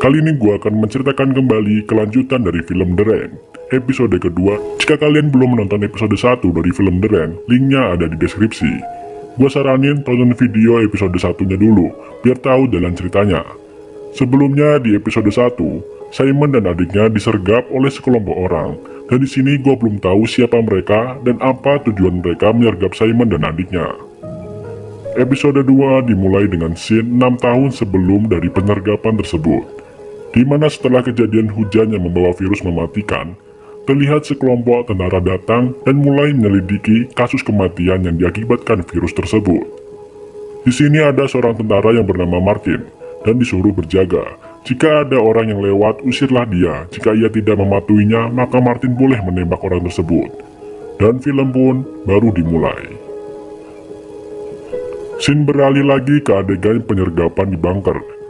Kali ini gue akan menceritakan kembali kelanjutan dari film The Rain, episode kedua. Jika kalian belum menonton episode 1 dari film The Rain, linknya ada di deskripsi. Gue saranin tonton video episode 1-nya dulu, biar tahu jalan ceritanya. Sebelumnya di episode 1, Simon dan adiknya disergap oleh sekelompok orang, dan di sini gue belum tahu siapa mereka dan apa tujuan mereka menyergap Simon dan adiknya. Episode 2 dimulai dengan scene 6 tahun sebelum dari penyergapan tersebut, di mana setelah kejadian hujan yang membawa virus mematikan, terlihat sekelompok tentara datang dan mulai menyelidiki kasus kematian yang diakibatkan virus tersebut. Di sini ada seorang tentara yang bernama Martin dan disuruh berjaga. Jika ada orang yang lewat, usirlah dia. Jika ia tidak mematuhinya, maka Martin boleh menembak orang tersebut. Dan film pun baru dimulai. Scene beralih lagi ke adegan penyergapan di bunker.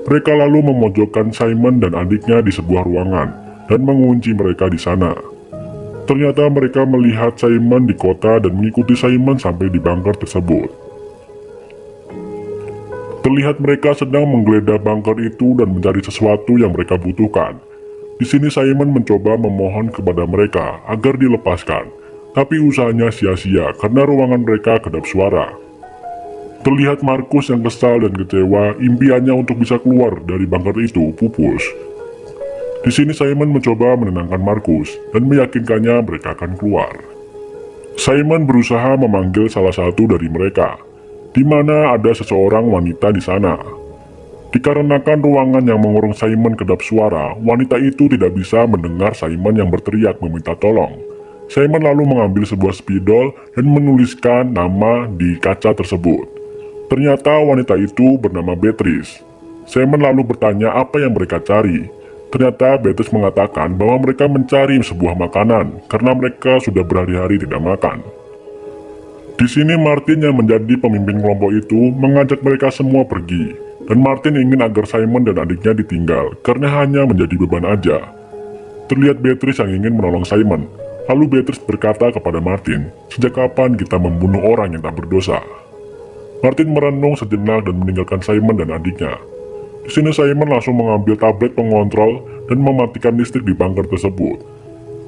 Mereka lalu memojokkan Simon dan adiknya di sebuah ruangan dan mengunci mereka di sana. Ternyata mereka melihat Simon di kota dan mengikuti Simon sampai di bunker tersebut. Terlihat mereka sedang menggeledah bunker itu dan mencari sesuatu yang mereka butuhkan. Di sini Simon mencoba memohon kepada mereka agar dilepaskan, tapi usahanya sia-sia karena ruangan mereka kedap suara. Terlihat Markus yang kesal dan kecewa, impiannya untuk bisa keluar dari bunker itu pupus. Di sini Simon mencoba menenangkan Markus dan meyakinkannya mereka akan keluar. Simon berusaha memanggil salah satu dari mereka, di mana ada seseorang wanita di sana. Dikarenakan ruangan yang mengurung Simon kedap suara, wanita itu tidak bisa mendengar Simon yang berteriak meminta tolong. Simon lalu mengambil sebuah spidol dan menuliskan nama di kaca tersebut. Ternyata wanita itu bernama Beatrice. Simon lalu bertanya apa yang mereka cari. Ternyata Beatrice mengatakan bahwa mereka mencari sebuah makanan karena mereka sudah berhari-hari tidak makan. Di sini Martin yang menjadi pemimpin kelompok itu mengajak mereka semua pergi, dan Martin ingin agar Simon dan adiknya ditinggal karena hanya menjadi beban aja. Terlihat Beatrice yang ingin menolong Simon. Lalu Beatrice berkata kepada Martin, "Sejak kapan kita membunuh orang yang tak berdosa?" Martin merenung sejenak dan meninggalkan Simon dan adiknya. Di sini Simon langsung mengambil tablet pengontrol dan mematikan listrik di bunker tersebut.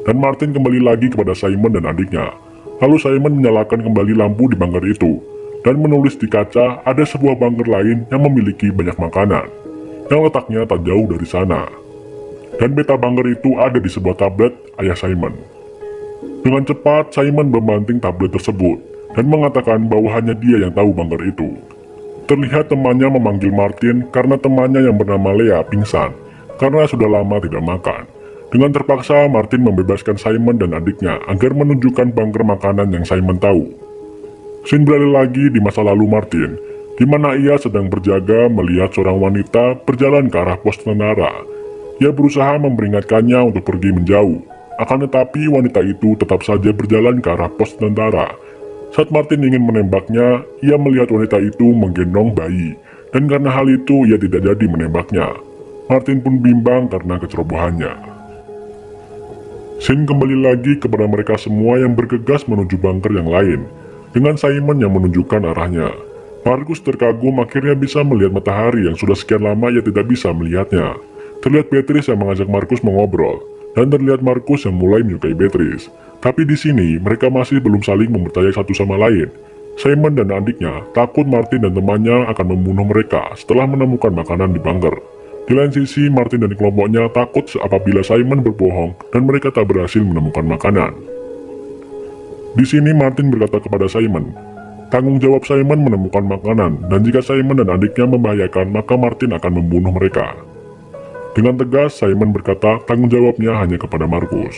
Dan Martin kembali lagi kepada Simon dan adiknya. Lalu Simon menyalakan kembali lampu di bunker itu dan menulis di kaca ada sebuah bunker lain yang memiliki banyak makanan, yang letaknya tak jauh dari sana. Dan peta bunker itu ada di sebuah tablet ayah Simon. Dengan cepat Simon membanting tablet tersebut dan mengatakan bahwa hanya dia yang tahu bunker itu. Terlihat temannya memanggil Martin karena temannya yang bernama Lea pingsan karena sudah lama tidak makan. Dengan terpaksa Martin membebaskan Simon dan adiknya agar menunjukkan bunker makanan yang Simon tahu. Scene beralih lagi di masa lalu Martin, di mana ia sedang berjaga melihat seorang wanita berjalan ke arah pos tentara. Ia berusaha memperingatkannya untuk pergi menjauh, akan tetapi wanita itu tetap saja berjalan ke arah pos tentara. Saat Martin ingin menembaknya, ia melihat wanita itu menggendong bayi, dan karena hal itu ia tidak jadi menembaknya. Martin pun bimbang karena kecerobohannya. Scene kembali lagi kepada mereka semua yang bergegas menuju bunker yang lain, dengan Simon yang menunjukkan arahnya. Markus terkagum akhirnya bisa melihat matahari yang sudah sekian lama ia tidak bisa melihatnya. Terlihat Beatrice yang mengajak Markus mengobrol, dan terlihat Markus yang mulai menyukai Beatrice. Tapi di sini mereka masih belum saling mempercayai satu sama lain. Simon dan adiknya takut Martin dan temannya akan membunuh mereka setelah menemukan makanan di bunker. Di lain sisi Martin dan kelompoknya takut apabila Simon berbohong dan mereka tak berhasil menemukan makanan. Di sini Martin berkata kepada Simon, tanggung jawab Simon menemukan makanan, dan jika Simon dan adiknya membahayakan maka Martin akan membunuh mereka. Dengan tegas Simon berkata tanggung jawabnya hanya kepada Markus.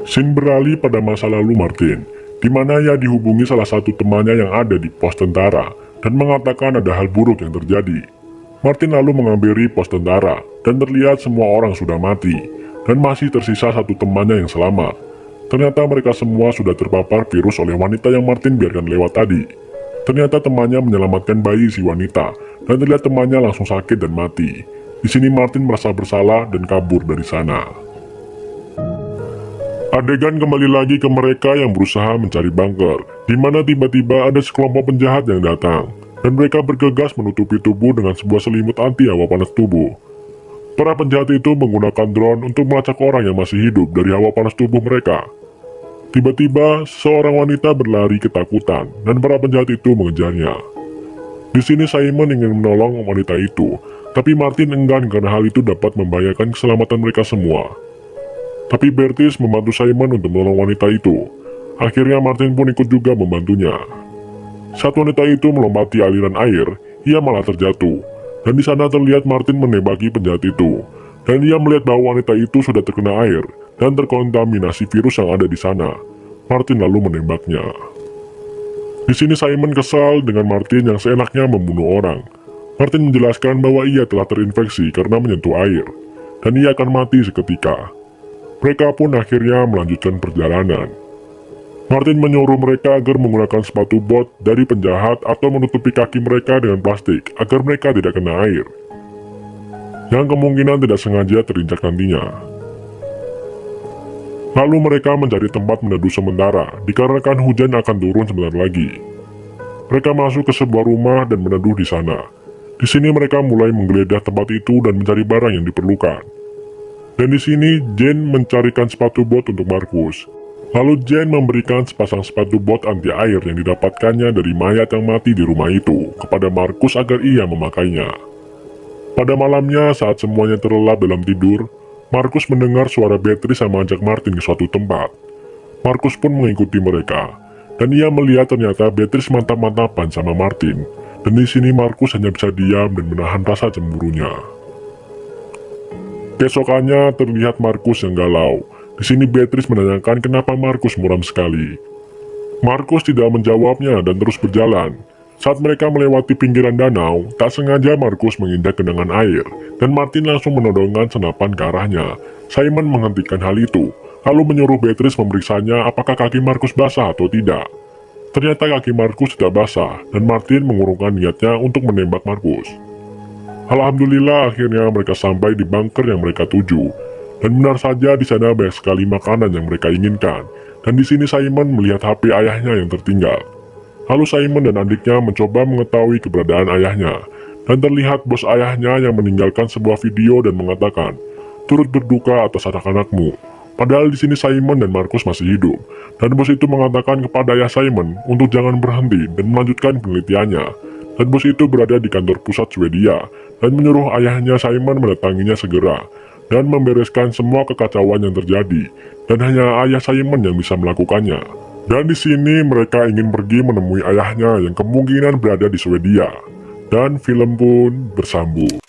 Scene beralih pada masa lalu Martin, di mana ia dihubungi salah satu temannya yang ada di pos tentara dan mengatakan ada hal buruk yang terjadi. Martin lalu menghampiri pos tentara dan terlihat semua orang sudah mati dan masih tersisa satu temannya yang selamat. Ternyata mereka semua sudah terpapar virus oleh wanita yang Martin biarkan lewat tadi. Ternyata temannya menyelamatkan bayi si wanita dan terlihat temannya langsung sakit dan mati. Di sini Martin merasa bersalah dan kabur dari sana. Adegan kembali lagi ke mereka yang berusaha mencari bunker, di mana tiba-tiba ada sekelompok penjahat yang datang. dan mereka bergegas menutupi tubuh dengan sebuah selimut anti hawa panas tubuh. Para penjahat itu menggunakan drone untuk melacak orang yang masih hidup dari hawa panas tubuh mereka. Tiba-tiba, seorang wanita berlari ketakutan dan para penjahat itu mengejarnya. Di sini Simon ingin menolong wanita itu, tapi Martin enggan karena hal itu dapat membahayakan keselamatan mereka semua. Tapi Bertis membantu Simon untuk menolong wanita itu. Akhirnya Martin pun ikut juga membantunya. Saat wanita itu melompati aliran air, ia malah terjatuh. Dan di sana terlihat Martin menembaki penjahat itu. Dan ia melihat bahwa wanita itu sudah terkena air dan terkontaminasi virus yang ada di sana. Martin lalu menembaknya. Di sini Simon kesal dengan Martin yang seenaknya membunuh orang. Martin menjelaskan bahwa ia telah terinfeksi karena menyentuh air, dan ia akan mati seketika. Mereka pun akhirnya melanjutkan perjalanan. Martin menyuruh mereka agar menggunakan sepatu bot dari penjahat atau menutupi kaki mereka dengan plastik agar mereka tidak kena air, yang kemungkinan tidak sengaja terinjak nantinya. Lalu mereka mencari tempat meneduh sementara, dikarenakan hujan akan turun sebentar lagi. Mereka masuk ke sebuah rumah dan meneduh di sana. Di sini mereka mulai menggeledah tempat itu dan mencari barang yang diperlukan. Dan di sini Jane mencarikan sepatu bot untuk Markus. Lalu Jane memberikan sepasang sepatu bot anti air yang didapatkannya dari mayat yang mati di rumah itu kepada Markus agar ia memakainya. Pada malamnya saat semuanya terlelap dalam tidur, Markus mendengar suara Beatrice yang mengajak Martin ke suatu tempat. Markus pun mengikuti mereka, dan ia melihat ternyata Beatrice mantap-mantapan sama Martin. Dan di sini Markus hanya bisa diam dan menahan rasa cemburunya. Keesokannya terlihat Markus yang galau. Di sini Beatrice menanyakan kenapa Markus muram sekali. Markus tidak menjawabnya dan terus berjalan. Saat mereka melewati pinggiran danau, tak sengaja Markus menginjak genangan air, dan Martin langsung menodongkan senapan ke arahnya. Simon menghentikan hal itu, lalu menyuruh Beatrice memeriksanya apakah kaki Markus basah atau tidak. Ternyata kaki Markus tidak basah, dan Martin mengurungkan niatnya untuk menembak Markus. Alhamdulillah akhirnya mereka sampai di bunker yang mereka tuju. Dan benar saja di sana banyak sekali makanan yang mereka inginkan. Dan di sini Simon melihat HP ayahnya yang tertinggal. Lalu Simon dan adiknya mencoba mengetahui keberadaan ayahnya. Dan terlihat bos ayahnya yang meninggalkan sebuah video dan mengatakan, "Turut berduka atas anak-anakmu." Padahal di sini Simon dan Markus masih hidup. Dan bos itu mengatakan kepada ayah Simon untuk jangan berhenti dan melanjutkan penelitiannya. Dan bos itu berada di kantor pusat Swedia dan menyuruh ayahnya Simon mendatanginya segera dan membereskan semua kekacauan yang terjadi, dan hanya ayah Simon yang bisa melakukannya. Dan di sini mereka ingin pergi menemui ayahnya yang kemungkinan berada di Swedia, dan film pun bersambung.